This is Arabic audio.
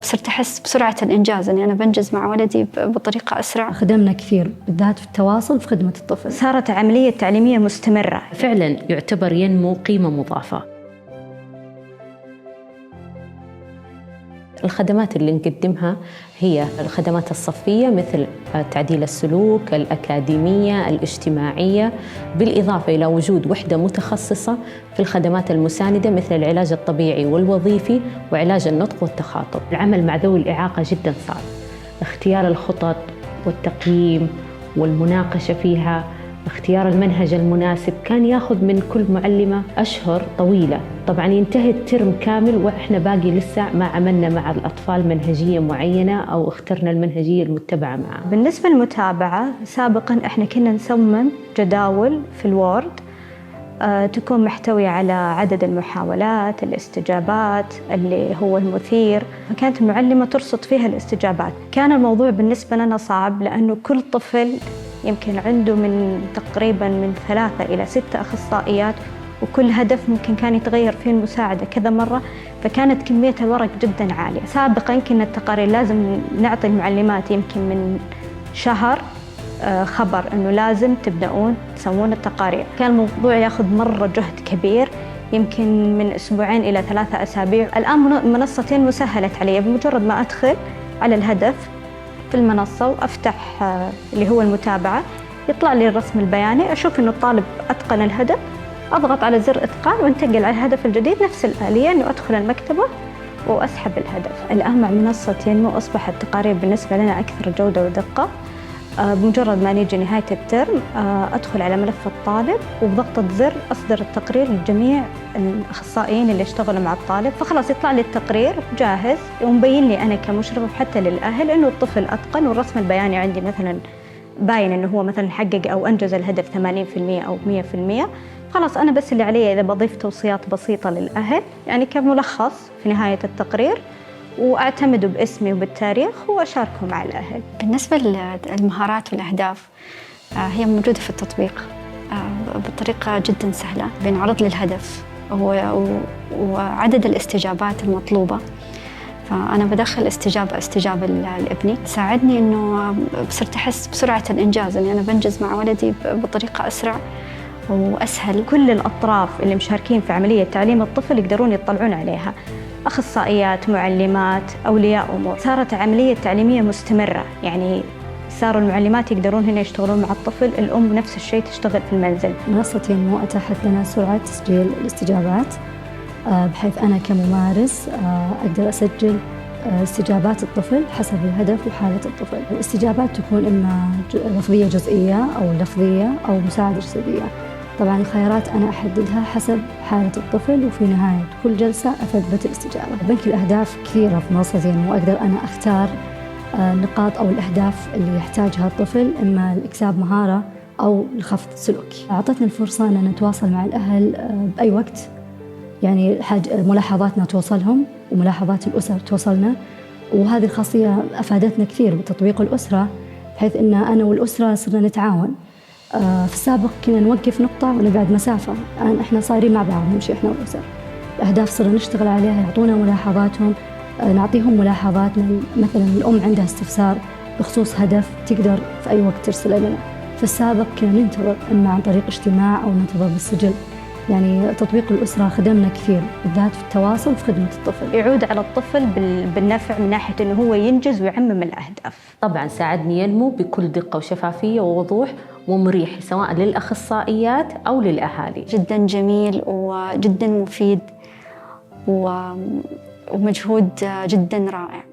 صرت أحس بسرعة الإنجاز، أني أنا بنجز مع ولدي بطريقة أسرع. خدمنا كثير بالذات في التواصل في خدمة الطفل. صارت عملية تعليمية مستمرة، فعلا يعتبر ينمو قيمة مضافة. الخدمات اللي نقدمها هي الخدمات الصفية مثل تعديل السلوك، الأكاديمية، الاجتماعية، بالإضافة إلى وجود وحدة متخصصة في الخدمات المساندة مثل العلاج الطبيعي والوظيفي وعلاج النطق والتخاطب. العمل مع ذوي الإعاقة جدا صعب، اختيار الخطط والتقييم والمناقشة فيها، اختيار المنهج المناسب كان ياخذ من كل معلمة أشهر طويلة. طبعا ينتهي الترم كامل وإحنا باقي لسه ما عملنا مع الأطفال منهجية معينة أو اخترنا المنهجية المتبعة معه. بالنسبة للمتابعة سابقاً إحنا كنا نصمم جداول في الوورد تكون محتوية على عدد المحاولات، الاستجابات اللي هو المثير، فكانت المعلمة ترصد فيها الاستجابات. كان الموضوع بالنسبة لنا صعب لأنه كل طفل يمكن عنده تقريباً من 3 إلى 6 أخصائيات، وكل هدف ممكن كان يتغير فيه المساعدة كذا مرة، فكانت كمية الورق جداً عالية. سابقاً كنا التقارير لازم نعطي المعلمات يمكن من شهر خبر أنه لازم تبدأون تسوون التقارير. كان الموضوع ياخذ مرة جهد كبير، يمكن من 2 إلى 3 أسابيع. الآن منصتين مسهلت علي، بمجرد ما أدخل على الهدف في المنصة وأفتح اللي هو المتابعة، يطلع لي الرسم البياني، أشوف إنه الطالب أتقن الهدف، أضغط على زر إتقان وانتقل على الهدف الجديد. نفس الآلية إنه أدخل المكتبة وأسحب الهدف. الآن مع منصة ينمو أصبحت التقارير بالنسبة لنا أكثر جودة ودقة. بمجرد ما نيجي نهاية الترم أدخل على ملف الطالب وبضغطة زر أصدر التقرير لجميع الأخصائيين اللي اشتغلوا مع الطالب، فخلاص يطلع لي التقرير جاهز ومبين لي أنا كمشرف وحتى للأهل إنه الطفل أتقن، والرسم البياني عندي مثلا باين إنه هو مثلا حقق أو أنجز الهدف 80% أو 100%. خلاص أنا بس اللي علي إذا بضيف توصيات بسيطة للأهل يعني كملخص في نهاية التقرير، وأعتمد باسمي وبالتاريخ وأشاركه مع الأهل. بالنسبة للمهارات والأهداف هي موجودة في التطبيق بطريقة جدا سهلة. بنعرض لي الهدف وعدد الاستجابات المطلوبة، فأنا بدخل استجابة لابني، تساعدني إنه صرت أحس بسرعة الإنجاز، إني أنا بنجز مع ولدي بطريقة أسرع وأسهل. كل الأطراف اللي مشاركين في عملية تعليم الطفل يقدرون يطلعون عليها، أخصائيات، معلمات، أولياء أمور. صارت عملية تعليمية مستمرة، يعني صاروا المعلمات يقدرون هنا يشتغلون مع الطفل، الأم نفس الشيء تشتغل في المنزل. منصة ينمو أتاحت لنا سرعة تسجيل الاستجابات، بحيث أنا كممارس أقدر أسجل استجابات الطفل حسب الهدف وحالة الطفل. الاستجابات تكون إما لفظية جزئية أو لفظية أو مساعدة جسدية. طبعاً الخيارات أنا أحددها حسب حالة الطفل، وفي نهاية كل جلسة أثبت الاستجابة. بنك الأهداف كثيرة في منصة ينمو، وأقدر أنا أختار النقاط أو الأهداف اللي يحتاجها الطفل، إما لإكساب مهارة أو لخفض سلوكي. أعطتنا الفرصة أن نتواصل مع الأهل بأي وقت، يعني ملاحظاتنا توصلهم وملاحظات الأسر توصلنا، وهذه الخاصية أفادتنا كثير بتطبيق الأسرة، بحيث أن أنا والأسرة صرنا نتعاون. في السابق كنا نوقف نقطة ونبعد مسافة، الآن إحنا صايرين مع بعض نمشي إحنا والأسر. الأهداف صرنا نشتغل عليها، يعطونا ملاحظاتهم، نعطيهم ملاحظاتنا. مثلا الأم عندها استفسار بخصوص هدف تقدر في أي وقت ترسله لنا. في السابق كنا ننتظر إما عن طريق اجتماع أو ننتظر بالسجل. يعني تطبيق الأسرة خدمنا كثير بالذات في التواصل في خدمة الطفل. يعود على الطفل بالنفع من ناحية أنه هو ينجز ويعمم الأهداف. طبعا ساعدني ينمو بكل دقة وشفافية ووضوح ومريح، سواء للأخصائيات أو للأهالي. جدا جميل وجدا مفيد ومجهود جدا رائع.